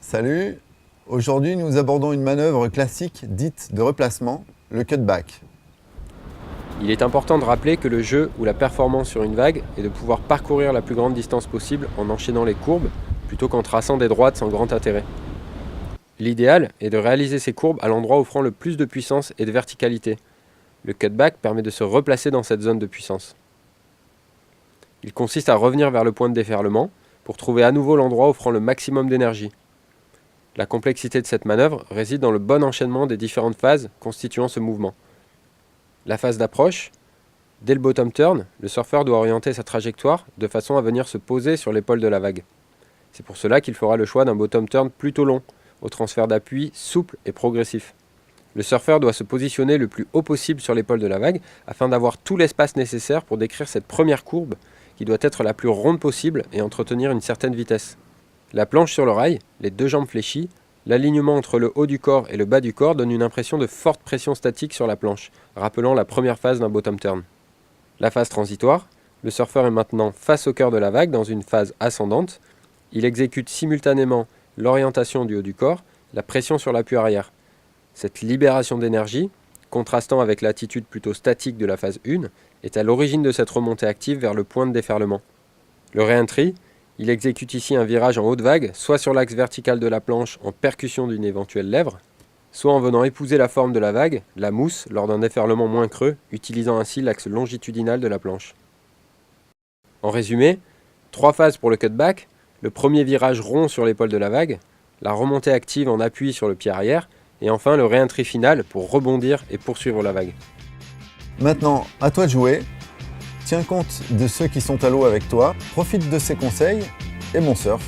Salut! Aujourd'hui, nous abordons une manœuvre classique dite de replacement, le cutback. Il est important de rappeler que le jeu ou la performance sur une vague est de pouvoir parcourir la plus grande distance possible en enchaînant les courbes plutôt qu'en traçant des droites sans grand intérêt. L'idéal est de réaliser ces courbes à l'endroit offrant le plus de puissance et de verticalité. Le cutback permet de se replacer dans cette zone de puissance. Il consiste à revenir vers le point de déferlement pour trouver à nouveau l'endroit offrant le maximum d'énergie. La complexité de cette manœuvre réside dans le bon enchaînement des différentes phases constituant ce mouvement. La phase d'approche, dès le bottom turn, le surfeur doit orienter sa trajectoire de façon à venir se poser sur l'épaule de la vague. C'est pour cela qu'il fera le choix d'un bottom turn plutôt long, au transfert d'appui souple et progressif. Le surfeur doit se positionner le plus haut possible sur l'épaule de la vague afin d'avoir tout l'espace nécessaire pour décrire cette première courbe qui doit être la plus ronde possible et entretenir une certaine vitesse. La planche sur le rail, les deux jambes fléchies, l'alignement entre le haut du corps et le bas du corps donne une impression de forte pression statique sur la planche, rappelant la première phase d'un bottom turn. La phase transitoire, le surfeur est maintenant face au cœur de la vague dans une phase ascendante. Il exécute simultanément l'orientation du haut du corps, la pression sur l'appui arrière. Cette libération d'énergie, contrastant avec l'attitude plutôt statique de la phase 1, est à l'origine de cette remontée active vers le point de déferlement. Le re-entry, il exécute ici un virage en haute vague, soit sur l'axe vertical de la planche en percussion d'une éventuelle lèvre, soit en venant épouser la forme de la vague, la mousse, lors d'un déferlement moins creux, utilisant ainsi l'axe longitudinal de la planche. En résumé, 3 phases pour le cutback, le premier virage rond sur l'épaule de la vague, la remontée active en appui sur le pied arrière, et enfin le re-entry final pour rebondir et poursuivre la vague. Maintenant, à toi de jouer. Tiens compte de ceux qui sont à l'eau avec toi, profite de ces conseils et bon surf!